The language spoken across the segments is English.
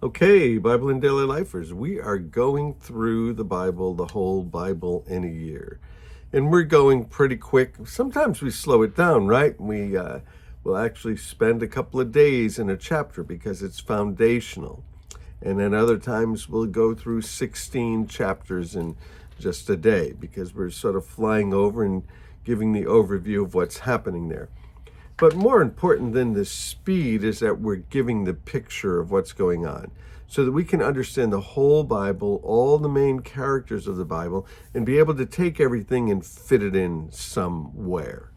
Okay, Bible and Daily Lifers, we are going through the Bible, the whole Bible in a year. And we're going pretty quick. Sometimes we slow it down, right? We will actually spend a couple of days in a chapter because it's foundational. And then other times we'll go through 16 chapters in just a day because we're sort of flying over and giving the overview of what's happening there. But more important than the speed is that we're giving the picture of what's going on so that we can understand the whole Bible, all the main characters of the Bible, and be able to take everything and fit it in somewhere.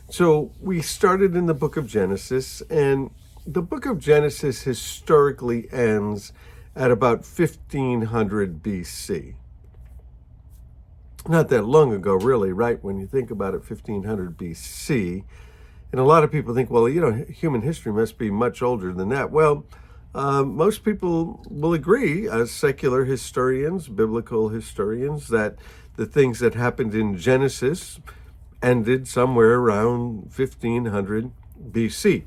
So we started in the book of Genesis, and the book of Genesis historically ends at about 1500 BC. Not that long ago, really, right? When you think about it, 1500 BC. And a lot of people think, well, human history must be much older than that. Well, most people will agree, as secular historians, biblical historians, that the things that happened in Genesis ended somewhere around 1500 BC.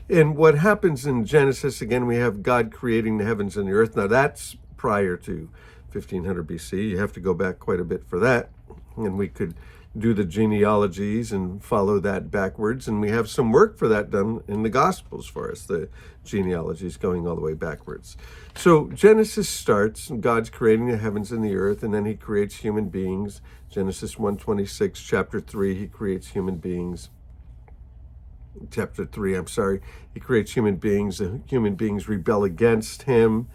And what happens in Genesis, again, we have God creating the heavens and the earth. Now, that's prior to 1500 BC. You have to go back quite a bit for that. And we could do the genealogies and follow that backwards. And we have some work for that done in the Gospels for us, the genealogies going all the way backwards. So Genesis starts, God's creating the heavens and the earth, and then he creates human beings. Genesis 1:26, chapter 3, he creates human beings. Chapter 3, he creates human beings. The human beings rebel against him.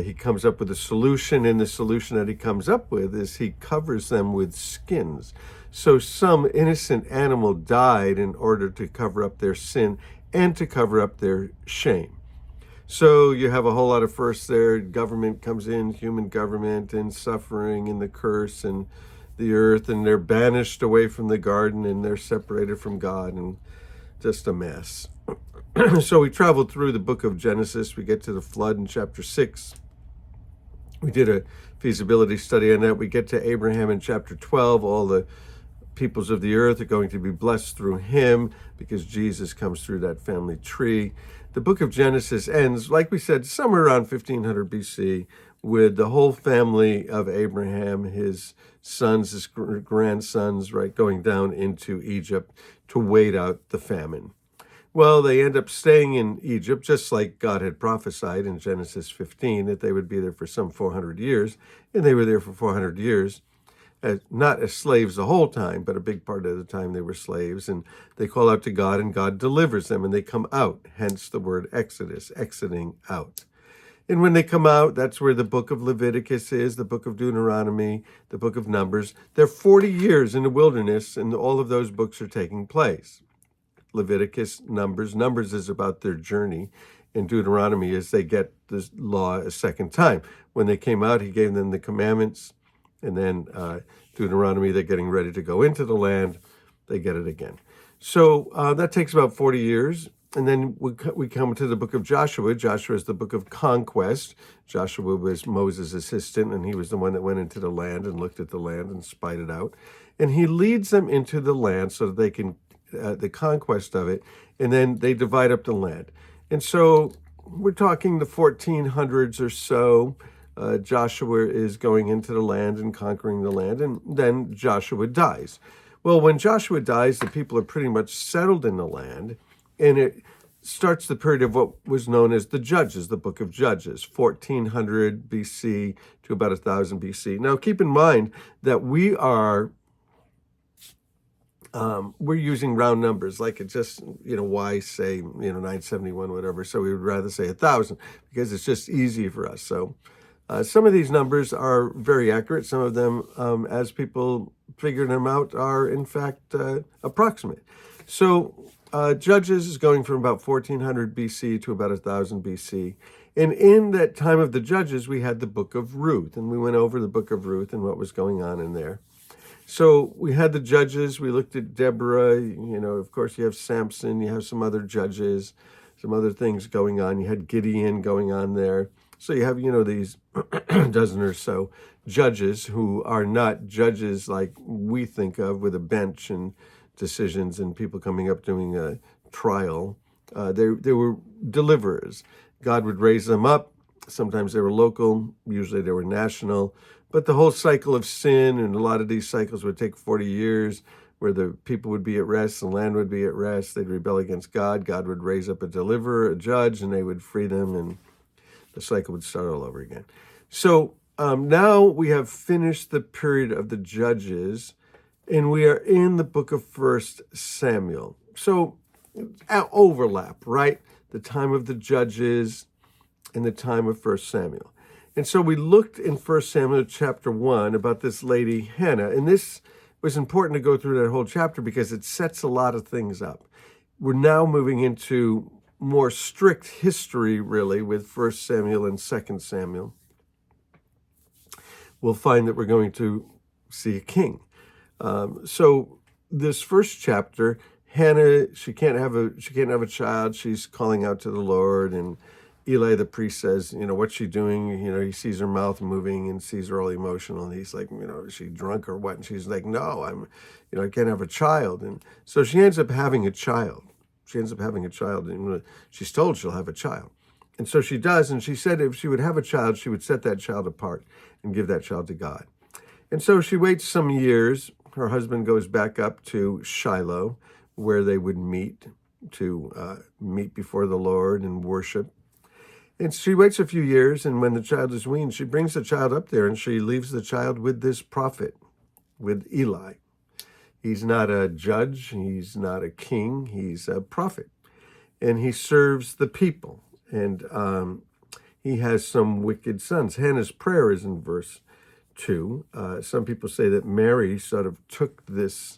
He comes up with a solution, and the solution that he comes up with is he covers them with skins. So some innocent animal died in order to cover up their sin and to cover up their shame. So you have a whole lot of firsts there. Government comes in, human government, and suffering, and the curse, and the earth, and they're banished away from the garden, and they're separated from God, and just a mess. So we traveled through the book of Genesis. We get to the flood in chapter 6. We did a feasibility study on that. We get to Abraham in chapter 12. All the peoples of the earth are going to be blessed through him because Jesus comes through that family tree. The book of Genesis ends, like we said, somewhere around 1500 BC with the whole family of Abraham, his sons, his grandsons, right, going down into Egypt to wait out the famine. Well, they end up staying in Egypt, just like God had prophesied in Genesis 15, that they would be there for some 400 years. And they were there for 400 years, not as slaves the whole time, but a big part of the time they were slaves. And they call out to God, and God delivers them, and they come out, hence the word Exodus, exiting out. And when they come out, that's where the book of Leviticus is, the book of Deuteronomy, the book of Numbers. They're 40 years in the wilderness, and all of those books are taking place. Leviticus, Numbers is about their journey, and Deuteronomy is they get the law a second time. When they came out, he gave them the commandments, and then Deuteronomy, they're getting ready to go into the land, they get it again. So that takes about 40 years, and then we come to the book of Joshua. Joshua is the book of conquest. Joshua was Moses' assistant, and he was the one that went into the land and looked at the land and spied it out. And he leads them into the land so that they can the conquest of it, and then they divide up the land. And so we're talking the 1400s or so. Joshua is going into the land and conquering the land, and then Joshua dies. Well, when Joshua dies, the people are pretty much settled in the land, and it starts the period of what was known as the Judges, the book of Judges, 1400 BC to about 1000 BC. Now, keep in mind that we're using round numbers, like it just, why say, 971, whatever. So we would rather say 1,000 because it's just easy for us. So some of these numbers are very accurate. Some of them, as people figure them out, are in fact approximate. So Judges is going from about 1400 BC to about 1000 BC. And in that time of the Judges, we had the book of Ruth, and we went over the book of Ruth and what was going on in there. So we had the Judges, we looked at Deborah, of course you have Samson, you have some other judges, some other things going on. You had Gideon going on there. So you have, these dozen or so judges who are not judges like we think of with a bench and decisions and people coming up doing a trial. They were deliverers. God would raise them up Sometimes they were local, usually they were national. But the whole cycle of sin, and a lot of these cycles would take 40 years, where the people would be at rest, the land would be at rest, they'd rebel against God, God would raise up a deliverer, a judge, and they would free them, and the cycle would start all over again. So now we have finished the period of the Judges, and we are in the book of 1 Samuel. So overlap, right? The time of the Judges and the time of 1 Samuel. And so we looked in 1 Samuel chapter 1 about this lady Hannah, and this was important to go through that whole chapter because it sets a lot of things up. We're now moving into more strict history, really, with 1 Samuel and 2 Samuel. We'll find that we're going to see a king. So this first chapter, Hannah, she can't have a child. She's calling out to the Lord, and Eli the priest says, what's she doing? He sees her mouth moving and sees her all emotional. And he's like, is she drunk or what? And she's like, no, I can't have a child. And so she ends up having a child. And she's told she'll have a child. And so she does. And she said if she would have a child, she would set that child apart and give that child to God. And so she waits some years. Her husband goes back up to Shiloh, where they would meet to meet before the Lord and worship. And she waits a few years, and when the child is weaned, she brings the child up there, and she leaves the child with this prophet, with Eli. He's not a judge, he's not a king, he's a prophet. And he serves the people, and he has some wicked sons. Hannah's prayer is in verse 2. Some people say that Mary sort of took this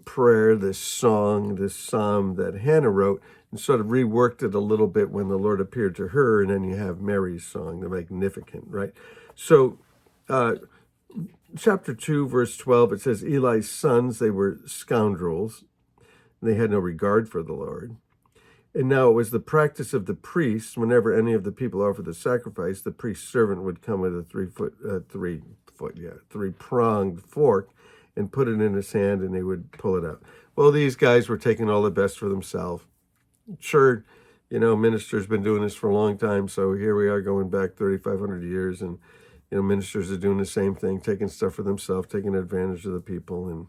prayer, this song, this psalm that Hannah wrote, and sort of reworked it a little bit when the Lord appeared to her, and then you have Mary's song, the Magnificat, right? So chapter 2, verse 12, it says, Eli's sons, they were scoundrels. They had no regard for the Lord. And now it was the practice of the priests, whenever any of the people offered the sacrifice, the priest's servant would come with a three-pronged fork and put it in his hand, and they would pull it out. Well, these guys were taking all the best for themselves. Sure, ministers been doing this for a long time, so here we are going back 3,500 years, and ministers are doing the same thing, taking stuff for themselves, taking advantage of the people, and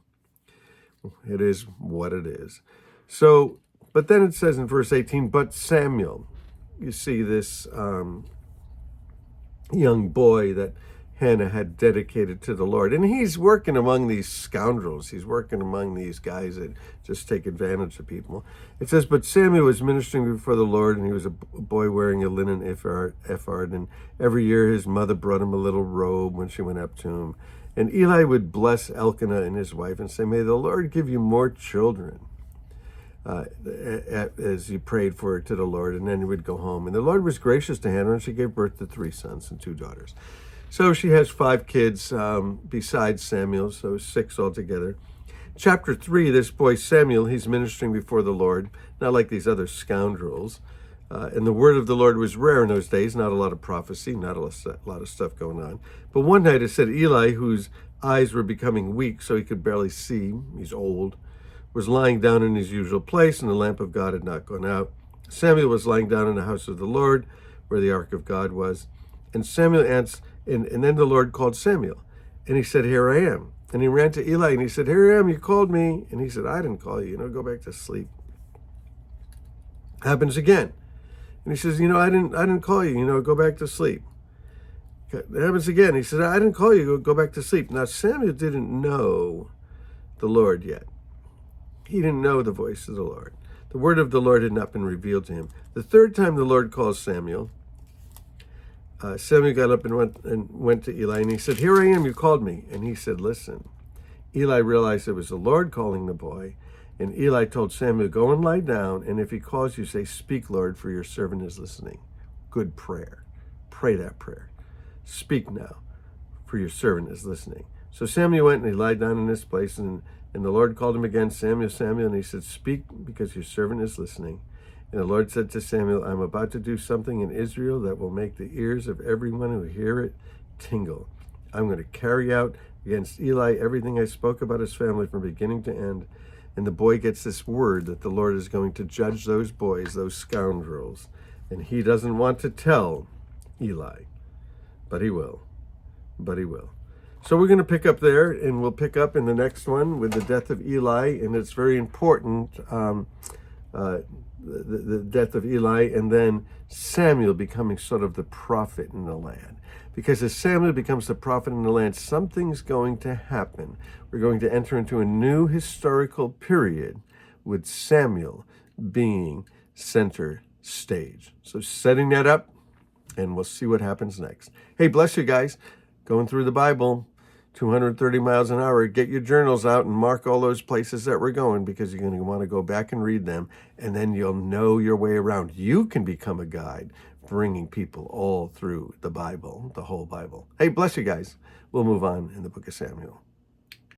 it is what it is. So, but then it says in verse 18, but Samuel, you see this young boy that Hannah had dedicated to the Lord. And he's working among these scoundrels. He's working among these guys that just take advantage of people. It says, but Samuel was ministering before the Lord, and he was a boy wearing a linen ephod. And every year his mother brought him a little robe when she went up to him. And Eli would bless Elkanah and his wife and say, may the Lord give you more children. As he prayed for it to the Lord, and then he would go home. And the Lord was gracious to Hannah, and she gave birth to 3 sons and 2 daughters. So she has 5 kids besides Samuel, so 6 altogether. Chapter 3, this boy Samuel, he's ministering before the Lord, not like these other scoundrels. And the word of the Lord was rare in those days, not a lot of prophecy, not a lot of stuff going on. But one night it said Eli, whose eyes were becoming weak so he could barely see, he's old, was lying down in his usual place, and the lamp of God had not gone out. Samuel was lying down in the house of the Lord, where the ark of God was. And Samuel answered, and then the Lord called Samuel. And he said, here I am. And he ran to Eli, and he said, here I am, you called me. And he said, I didn't call you, go back to sleep. Happens again. And he says, I didn't call you, go back to sleep. It happens again. He said, I didn't call you, go back to sleep. Now, Samuel didn't know the Lord yet. He didn't know the voice of the Lord. The word of the Lord had not been revealed to him. The third time the Lord calls Samuel, Samuel got up and went to Eli, and he said, here I am, you called me. And he said, listen. Eli realized it was the Lord calling the boy, and Eli told Samuel, go and lie down, and if he calls you, say, speak, Lord, for your servant is listening. Good prayer. Pray that prayer. Speak now, for your servant is listening. So Samuel went, and he lied down in this place, and the Lord called him again, Samuel, Samuel, and he said, speak, because your servant is listening. And the Lord said to Samuel, I'm about to do something in Israel that will make the ears of everyone who hear it tingle. I'm going to carry out against Eli everything I spoke about his family from beginning to end. And the boy gets this word that the Lord is going to judge those boys, those scoundrels, And he doesn't want to tell Eli, but he will. But he will. So we're going to pick up there, and we'll pick up in the next one with the death of Eli, and it's very important, the death of Eli, and then Samuel becoming sort of the prophet in the land. Because as Samuel becomes the prophet in the land, something's going to happen. We're going to enter into a new historical period with Samuel being center stage. So setting that up, and we'll see what happens next. Hey, bless you guys. Going through the Bible, 230 miles an hour. Get your journals out and mark all those places that we're going, because you're going to want to go back and read them, and then you'll know your way around. You can become a guide, bringing people all through the Bible, the whole Bible. Hey, bless you guys. We'll move on in the book of Samuel.